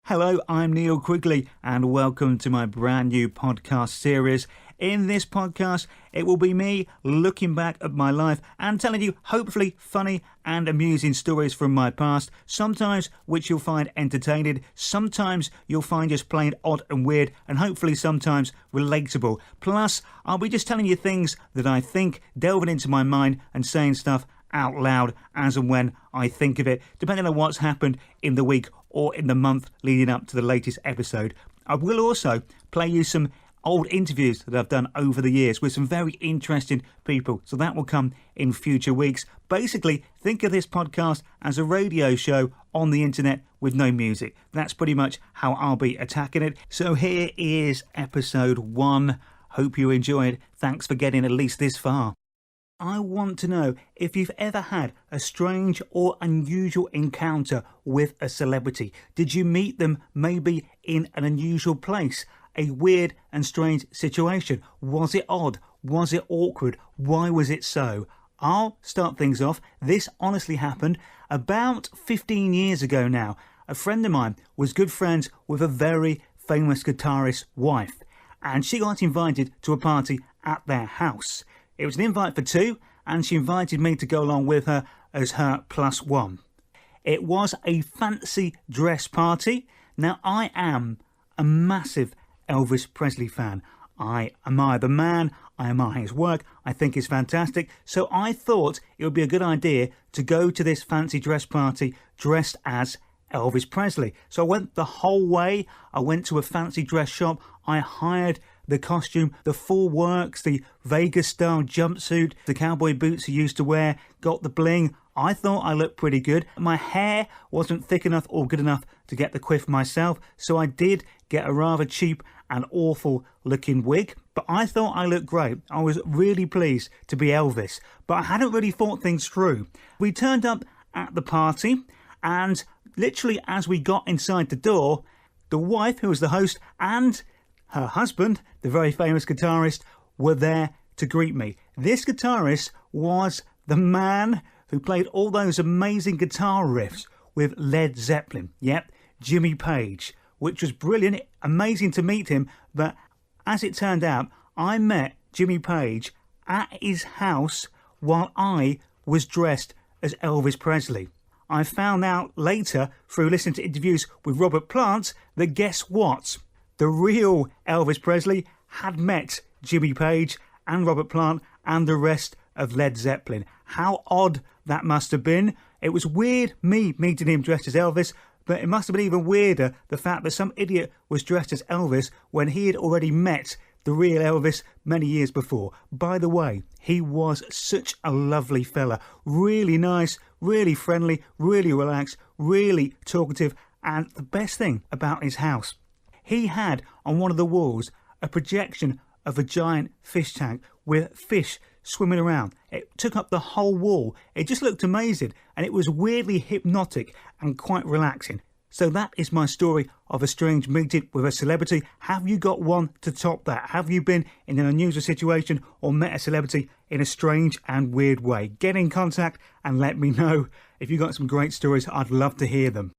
Hello, I'm Neil Quigley and welcome to my brand new podcast series. In this podcast, it will be me looking back at my life and telling you hopefully funny and amusing stories from my past, sometimes which you'll find entertaining, sometimes you'll find just plain odd and weird, and hopefully sometimes relatable. Plus, I'll be just telling you things that I think, delving into my mind and saying stuff out loud as and when I think of it, depending on what's happened in the week or in the month leading up to the latest episode. I will also play you some old interviews that I've done over the years with some very interesting people, so that will come in future weeks. Basically, think of this podcast as a radio show on the internet with no music. That's pretty much how I'll be attacking it. So here is episode 1. Hope you enjoyed. Thanks for getting at least this far. I want to know if you've ever had a strange or unusual encounter with a celebrity. Did you meet them maybe in an unusual place? A weird and strange situation? Was it odd? Was it awkward? Why was it so? I'll start things off. This honestly happened about 15 years ago now. A friend of mine was good friends with a very famous guitarist's wife, and she got invited to a party at their house. It was an invite for 2, and she invited me to go along with her as her +1. It was a fancy dress party. Now, I am a massive Elvis Presley fan. I admire the man, I admire his work, I think it's fantastic. So I thought it would be a good idea to go to this fancy dress party dressed as Elvis Presley. So I went the whole way. I went to a fancy dress shop. I hired the costume, the full works, the Vegas-style jumpsuit, the cowboy boots he used to wear, got the bling. I thought I looked pretty good. My hair wasn't thick enough or good enough to get the quiff myself, so I did get a rather cheap and awful looking wig, but I thought I looked great. I was really pleased to be Elvis, but I hadn't really thought things through. We turned up at the party, and literally as we got inside the door, the wife, who was the host, and her husband, the very famous guitarist, were there to greet me. This guitarist was the man who played all those amazing guitar riffs with Led Zeppelin. Yep, Jimmy Page, which was brilliant, amazing to meet him. But as it turned out, I met Jimmy Page at his house while I was dressed as Elvis Presley. I found out later through listening to interviews with Robert Plant that guess what? The real Elvis Presley had met Jimmy Page and Robert Plant and the rest of Led Zeppelin. How odd that must have been. It was weird me meeting him dressed as Elvis, but it must have been even weirder the fact that some idiot was dressed as Elvis when he had already met the real Elvis many years before. By the way, he was such a lovely fella. Really nice, really friendly, really relaxed, really talkative, and the best thing about his house, he had on one of the walls a projection of a giant fish tank with fish swimming around. It took up the whole wall. It just looked amazing, and it was weirdly hypnotic and quite relaxing. So that is my story of a strange meeting with a celebrity. Have you got one to top that? Have you been in an unusual situation or met a celebrity in a strange and weird way? Get in contact and let me know. If you've got some great stories, I'd love to hear them.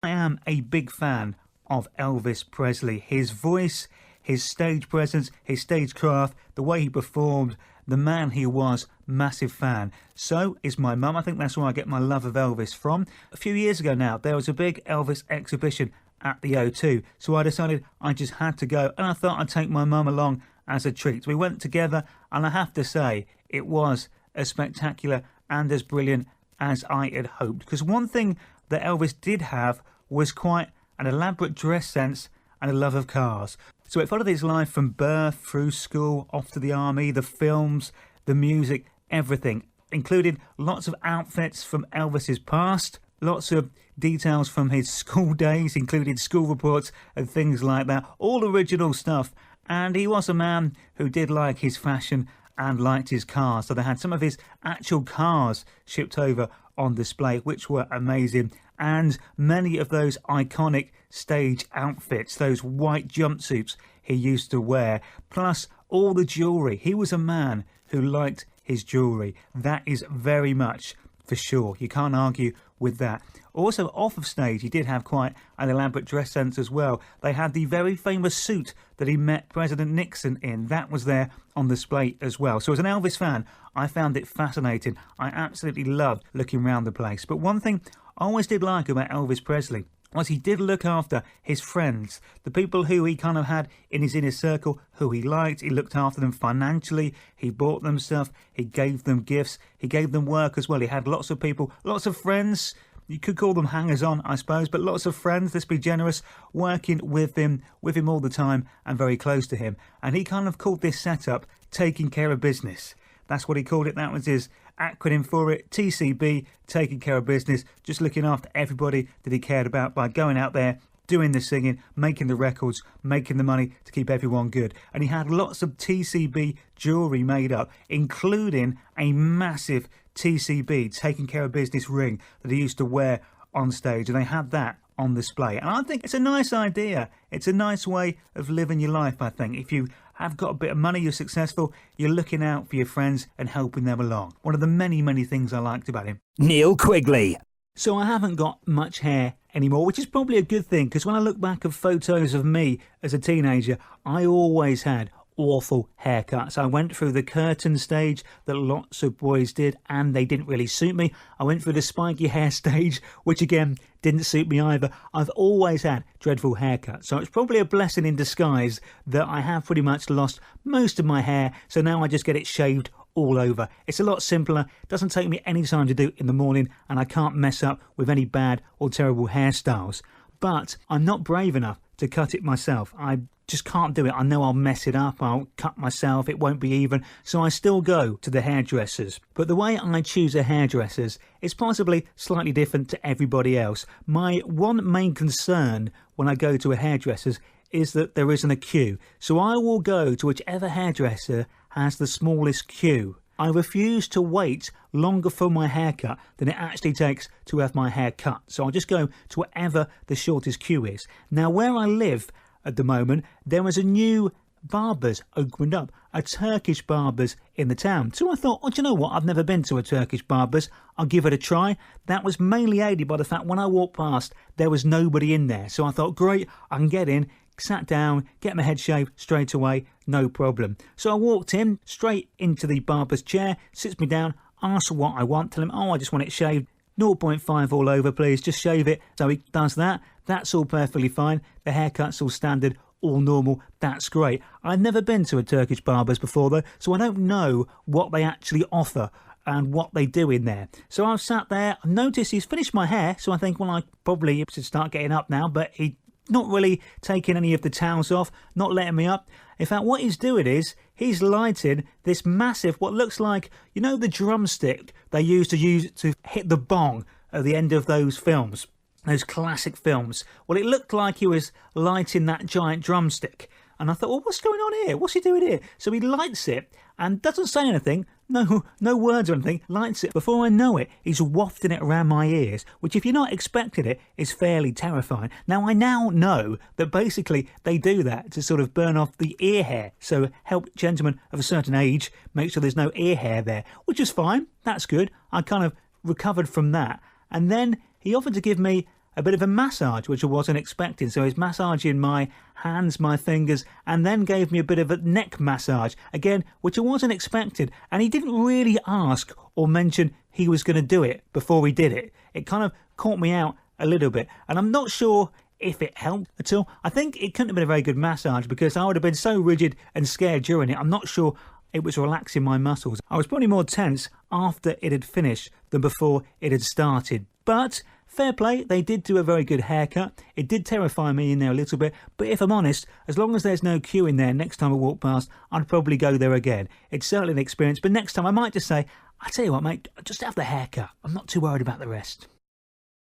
I am a big fan of Elvis Presley. His voice, his stage presence, his stagecraft, the way he performed, the man he was, massive fan. So is my mum. I think that's where I get my love of Elvis from. A few years ago now, there was a big Elvis exhibition at the O2, so I decided I just had to go, and I thought I'd take my mum along as a treat. We went together, and I have to say, it was as spectacular and as brilliant as I had hoped. Because one thing that Elvis did have was quite an elaborate dress sense and a love of cars. So it followed his life from birth through school, off to the army, the films, the music, everything, including lots of outfits from Elvis's past, lots of details from his school days, including school reports and things like that, all original stuff. And he was a man who did like his fashion and liked his cars, so they had some of his actual cars shipped over on display, which were amazing. And many of those iconic stage outfits, those white jumpsuits he used to wear, plus all the jewellery. He was a man who liked his jewellery. That is very much for sure. You can't argue with that. Also, off of stage, he did have quite an elaborate dress sense as well. They had the very famous suit that he met President Nixon in. That was there on display as well. So as an Elvis fan, I found it fascinating. I absolutely loved looking around the place. But one thing I always did like about Elvis Presley was he did look after his friends, the people who he kind of had in his inner circle, who he liked. He looked after them financially, he bought them stuff, he gave them gifts, he gave them work as well. He had lots of people, lots of friends. You could call them hangers-on, I suppose, but lots of friends, let's be generous, working with him all the time and very close to him. And he kind of called this setup taking care of business. That's what he called it. That was his acronym for it, TCB, taking care of business, just looking after everybody that he cared about by going out there, doing the singing, making the records, making the money to keep everyone good. And he had lots of TCB jewellery made up, including a massive TCB, taking care of business ring that he used to wear on stage. And they had that on display. And I think it's a nice idea. It's a nice way of living your life, I think. If you have got a bit of money, you're successful, you're looking out for your friends and helping them along. One of the many, many things I liked about him. Neil Quigley. So I haven't got much hair anymore, which is probably a good thing, because when I look back at photos of me as a teenager, I always had awful haircuts. I went through the curtain stage that lots of boys did, and they didn't really suit me. I went through the spiky hair stage, which again didn't suit me either. I've always had dreadful haircuts, so it's probably a blessing in disguise that I have pretty much lost most of my hair, so now I just get it shaved all over. It's a lot simpler, doesn't take me any time to do in the morning, and I can't mess up with any bad or terrible hairstyles. But I'm not brave enough to cut it myself. I just can't do it. I know I'll mess it up, I'll cut myself, it won't be even, so I still go to the hairdressers. But the way I choose a hairdressers is possibly slightly different to everybody else. My one main concern when I go to a hairdresser's is that there isn't a queue. So I will go to whichever hairdresser has the smallest queue. I refuse to wait longer for my haircut than it actually takes to have my hair cut. So I'll just go to whatever the shortest queue is. Now, where I live at the moment, there is a new barber's opened up, a Turkish barber's in the town. So I thought, oh, do you know what? I've never been to a Turkish barber's. I'll give it a try. That was mainly aided by the fact when I walked past, there was nobody in there. So I thought, great, I can get in, sat down, get my head shaved straight away, no problem. So I walked in, straight into the barber's chair, sits me down, asks what I want, tell him, oh, I just want it shaved, 0.5 all over, please, just shave it. So he does that. That's all perfectly fine. The haircut's all standard, all normal. That's great. I've never been to a Turkish barber's before, though, so I don't know what they actually offer and what they do in there. So I've sat there, I noticed he's finished my hair, so I think, well, I probably should start getting up now, but he not really taking any of the towels off, not letting me up. In fact, what he's doing is he's lighting this massive, what looks like, you know, the drumstick they used to use to hit the bong at the end of those films, those classic films. Well, it looked like he was lighting that giant drumstick. And I thought, well, what's going on here? What's he doing here? So he lights it and doesn't say anything, no words or anything, lights it. Before I know it, he's wafting it around my ears, which if you're not expecting it, is fairly terrifying. Now, I now know that basically they do that to sort of burn off the ear hair. So help gentlemen of a certain age make sure there's no ear hair there, which is fine. That's good. I kind of recovered from that. And then he offered to give me a bit of a massage, which I wasn't expecting. So he's massaging my hands, my fingers, and then gave me a bit of a neck massage, again, which I wasn't expecting. And he didn't really ask or mention he was going to do it before he did it. It kind of caught me out a little bit. And I'm not sure if it helped at all. I think it couldn't have been a very good massage because I would have been so rigid and scared during it. I'm not sure it was relaxing my muscles. I was probably more tense after it had finished than before it had started. But fair play, they did do a very good haircut. It did terrify me in there a little bit, but if I'm honest, as long as there's no queue in there next time I walk past, I'd probably go there again. It's certainly an experience, but next time I might just say, I tell you what, mate, just have the haircut. I'm not too worried about the rest.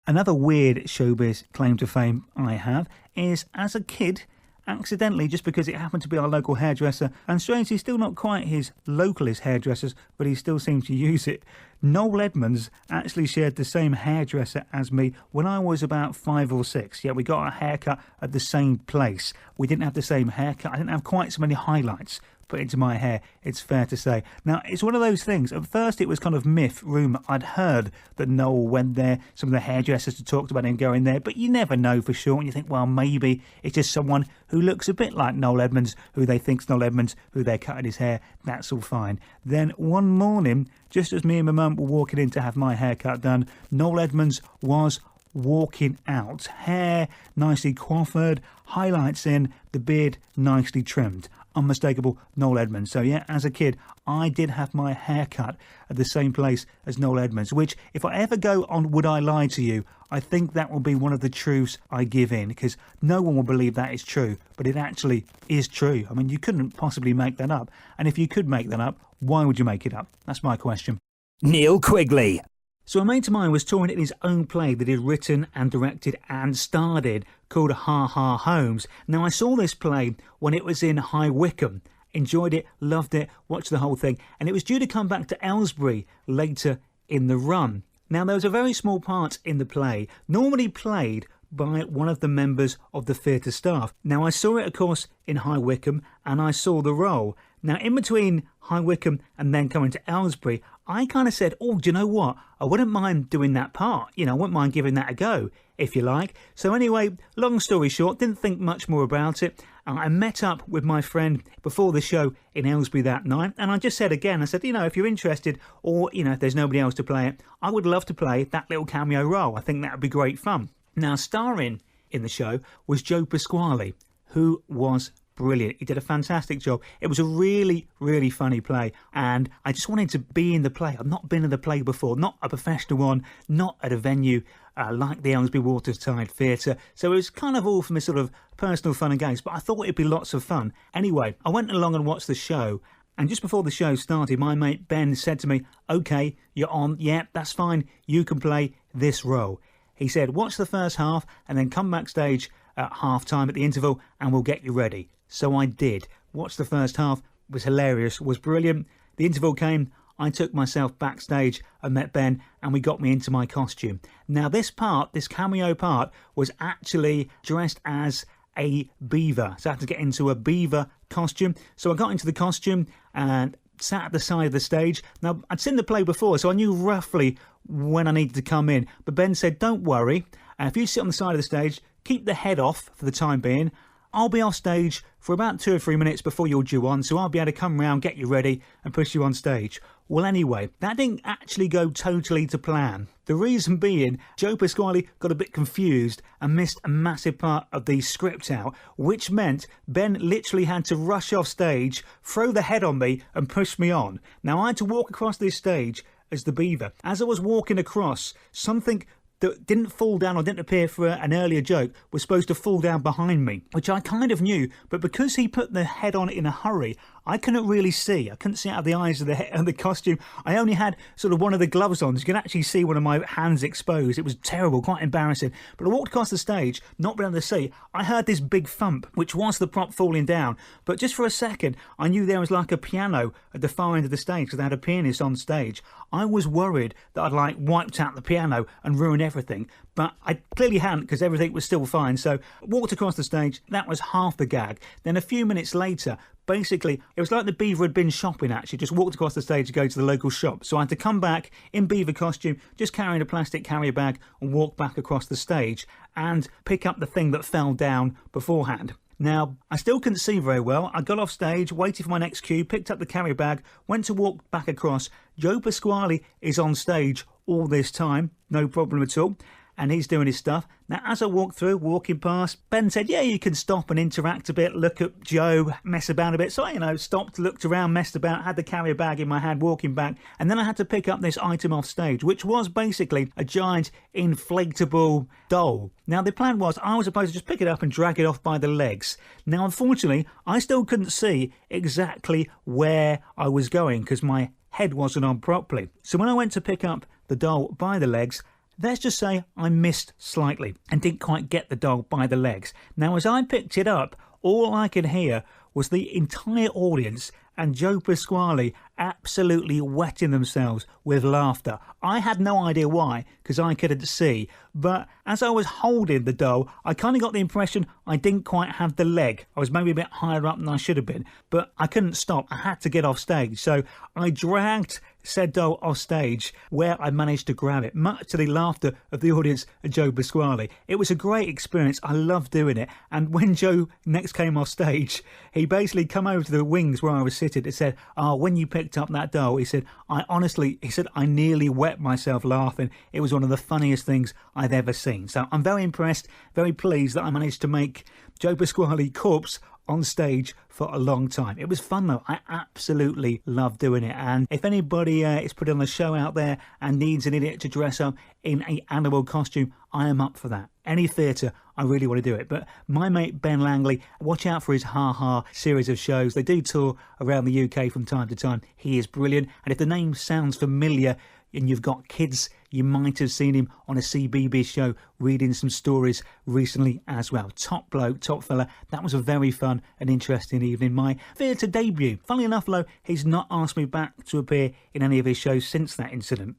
Another weird showbiz claim to fame I have is, as a kid, accidentally, just because it happened to be our local hairdresser, and strangely still not quite his localist hairdressers, but he still seems to use it. Noel Edmonds actually shared the same hairdresser as me when I was about 5 or 6. Yeah, we got our haircut at the same place. We didn't have the same haircut. I didn't have quite so many highlights, put into my hair, it's fair to say. Now, it's one of those things. At first, it was kind of myth, rumour. I'd heard that Noel went there. Some of the hairdressers had talked about him going there, but you never know for sure. And you think, well, maybe it's just someone who looks a bit like Noel Edmonds, who they think's Noel Edmonds, who they're cutting his hair. That's all fine. Then one morning, just as me and my mum were walking in to have my haircut done, Noel Edmonds was walking out. Hair nicely coiffed, highlights in, the beard nicely trimmed. Unmistakable Noel Edmonds. So yeah, as a kid, I did have my hair cut at the same place as Noel Edmonds, which, if I ever go on Would I Lie to You, I think that will be one of the truths I give in, because no one will believe that is true, but it actually is true. I mean, you couldn't possibly make that up. And if you could make that up, why would you make it up? That's my question. Neil Quigley. So a mate of mine was touring in his own play that he'd written and directed and starred in, called Ha Ha Holmes. Now, I saw this play when it was in High Wycombe. Enjoyed it, loved it, watched the whole thing. And it was due to come back to Aylesbury later in the run. Now, there was a very small part in the play, normally played by one of the members of the theatre staff. Now, I saw it, of course, in High Wycombe, and I saw the role. Now, in between High Wycombe and then coming to Aylesbury, I kind of said, oh, do you know what? I wouldn't mind doing that part. You know, I wouldn't mind giving that a go, if you like. So anyway, long story short, didn't think much more about it. I met up with my friend before the show in Aylesbury that night, and I just said again, I said, you know, if you're interested, or, you know, if there's nobody else to play it, I would love to play that little cameo role. I think that would be great fun. Now, starring in the show was Joe Pasquale, who was brilliant. He did a fantastic job. It was a really, really funny play, and I just wanted to be in the play. I've not been in the play before, not a professional one, not at a venue like the Aylesbury Waterside Theatre. So it was kind of all for me sort of personal fun and games, but I thought it'd be lots of fun. Anyway, I went along and watched the show, and just before the show started, my mate Ben said to me, okay, you're on, yeah, that's fine, you can play this role. He said, watch the first half and then come backstage at half time at the interval and we'll get you ready. So I did. Watched the first half, was hilarious, was brilliant. The interval came, I took myself backstage and met Ben, and we got me into my costume. Now this part, this cameo part, was actually dressed as a beaver. So I had to get into a beaver costume. So I got into the costume and sat at the side of the stage. Now, I'd seen the play before, so I knew roughly when I needed to come in. But Ben said, don't worry, if you sit on the side of the stage, keep the head off for the time being. I'll be off stage for about 2 or 3 minutes before you're due on, so I'll be able to come round, get you ready and push you on stage. Well, anyway, that didn't actually go totally to plan. The reason being, Joe Pasquale got a bit confused and missed a massive part of the script out, which meant Ben literally had to rush off stage, throw the head on me and push me on. Now, I had to walk across this stage as the beaver. As I was walking across, something that didn't fall down or didn't appear for an earlier joke was supposed to fall down behind me, which I kind of knew, but because he put the head on it in a hurry, I couldn't really see. I couldn't see out of the eyes of the costume. I only had sort of one of the gloves on, so you can actually see one of my hands exposed. It was terrible, quite embarrassing. But I walked across the stage, not being able to see. I heard this big thump, which was the prop falling down. But just for a second, I knew there was like a piano at the far end of the stage, because they had a pianist on stage. I was worried that I'd like wiped out the piano and ruined everything. But I clearly hadn't, because everything was still fine. So I walked across the stage. That was half the gag. Then a few minutes later, basically, it was like the beaver had been shopping, actually. Just walked across the stage to go to the local shop. So I had to come back in beaver costume, just carrying a plastic carrier bag, and walk back across the stage and pick up the thing that fell down beforehand. Now, I still couldn't see very well. I got off stage, waited for my next cue, picked up the carrier bag, went to walk back across. Joe Pasquale is on stage all this time, no problem at all. And he's doing his stuff. Now, as I walked through, walking past, Ben said, yeah, you can stop and interact a bit, look at Joe, mess about a bit. So I, stopped, looked around, messed about, had the carrier bag in my hand, walking back. And then I had to pick up this item off stage, which was basically a giant inflatable doll. Now, the plan was I was supposed to just pick it up and drag it off by the legs. Now, unfortunately, I still couldn't see exactly where I was going because my head wasn't on properly. So when I went to pick up the doll by the legs, let's just say I missed slightly and didn't quite get the doll by the legs. Now, as I picked it up, all I could hear was the entire audience and Joe Pasquale absolutely wetting themselves with laughter. I had no idea why, because I couldn't see, but as I was holding the doll, I kind of got the impression I didn't quite have the leg. I was maybe a bit higher up than I should have been, but I couldn't stop. I had to get off stage, so I dragged said doll off stage, where I managed to grab it, much to the laughter of the audience and Joe Pasquale. It was a great experience. I loved doing it. And when Joe next came off stage, he basically come over to the wings where I was sitting and said, when you picked up that doll, he said, I nearly wet myself laughing. It was one of the funniest things I've ever seen. So I'm very impressed, very pleased that I managed to make Joe Pasquale corpse on stage for a long time. It was fun though. I absolutely loved doing it. And if anybody is putting on a show out there and needs an idiot to dress up in an animal costume, I am up for that. Any theatre, I really want to do it. But my mate Ben Langley, watch out for his Ha Ha series of shows. They do tour around the UK from time to time. He is brilliant. And if the name sounds familiar and you've got kids, you might have seen him on a CBeebies show reading some stories recently as well. Top bloke, top fella. That was a very fun and interesting evening. My theatre debut. Funnily enough, though, he's not asked me back to appear in any of his shows since that incident.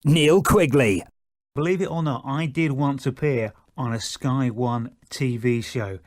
Neil Quigley. Believe it or not, I did once appear on a Sky One TV show.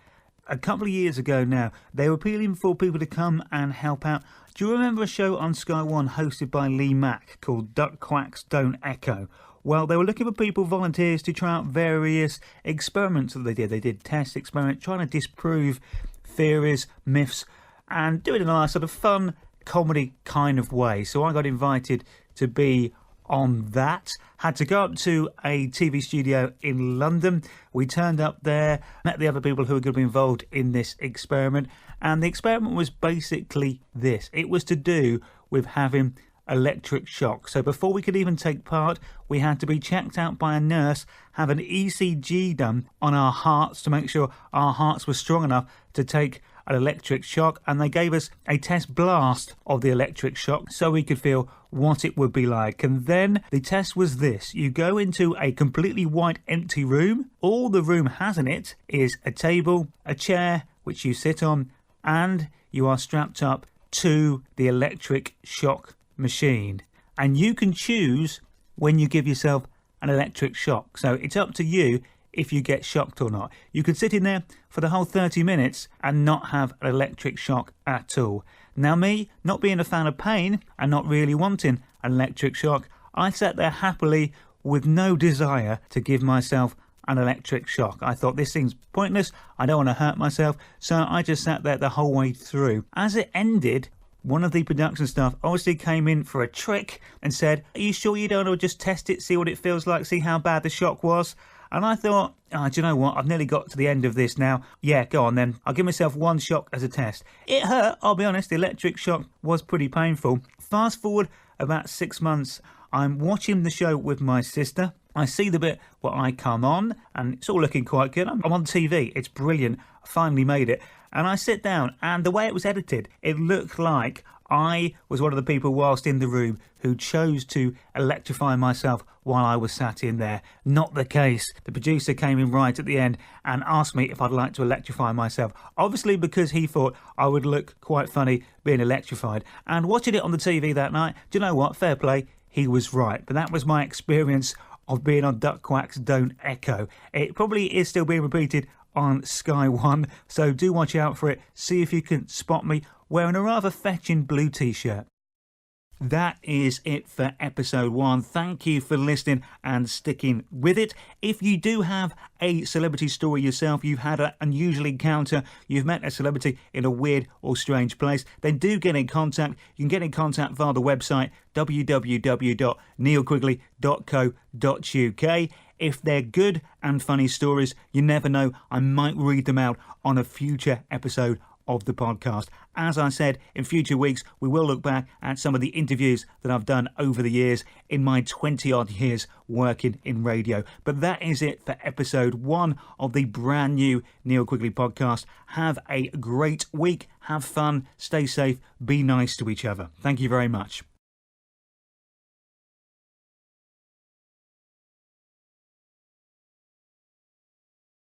A couple of years ago now, they were appealing for people to come and help out. Do you remember a show on Sky One hosted by Lee Mack called Duck Quacks Don't Echo? Well, they were looking for people, volunteers, to try out various experiments that they did. They did test experiments, trying to disprove theories, myths, and do it in a nice sort of fun, comedy kind of way. So I got invited to be on that. Had to go up to a TV studio in London. We turned up there, met the other people who were going to be involved in this experiment, and the experiment was basically this. It was to do with having electric shock. So before we could even take part, we had to be checked out by a nurse, have an ECG done on our hearts to make sure our hearts were strong enough to take an electric shock, and they gave us a test blast of the electric shock so we could feel what it would be like. And then the test was this: you go into a completely white empty room. All the room has in it is a table, a chair which you sit on, and you are strapped up to the electric shock machine, and you can choose when you give yourself an electric shock. So it's up to you if you get shocked or not. You could sit in there for the whole 30 minutes and not have an electric shock at all. Now me, not being a fan of pain and not really wanting an electric shock, I sat there happily with no desire to give myself an electric shock. I thought, this thing's pointless, I don't want to hurt myself, so I just sat there the whole way through. As it ended, one of the production staff obviously came in for a trick and said, "Are you sure you don't want to just test it, see what it feels like, see how bad the shock was?" And I thought, do you know what? I've nearly got to the end of this now. Yeah, go on then. I'll give myself one shock as a test. It hurt, I'll be honest. The electric shock was pretty painful. Fast forward about 6 months, I'm watching the show with my sister. I see the bit where I come on, and it's all looking quite good. I'm on TV. It's brilliant. I finally made it. And I sit down, and the way it was edited, it looked like I was one of the people whilst in the room who chose to electrify myself while I was sat in there. Not the case. The producer came in right at the end and asked me if I'd like to electrify myself. Obviously because he thought I would look quite funny being electrified. And watching it on the TV that night, do you know what? Fair play. He was right. But that was my experience of being on Duck Quacks Don't Echo. It probably is still being repeated on Sky One, so do watch out for it. See if you can spot me wearing a rather fetching blue t-shirt. That is it for episode 1. Thank you for listening and sticking with it. If you do have a celebrity story yourself, you've had an unusual encounter, you've met a celebrity in a weird or strange place, then do get in contact. You can get in contact via the website www.neilquigley.co.uk. If they're good and funny stories, you never know, I might read them out on a future episode of the podcast. As I said, in future weeks, we will look back at some of the interviews that I've done over the years in my 20-odd years working in radio. But that is it for episode 1 of the brand new Neil Quigley podcast. Have a great week. Have fun. Stay safe. Be nice to each other. Thank you very much.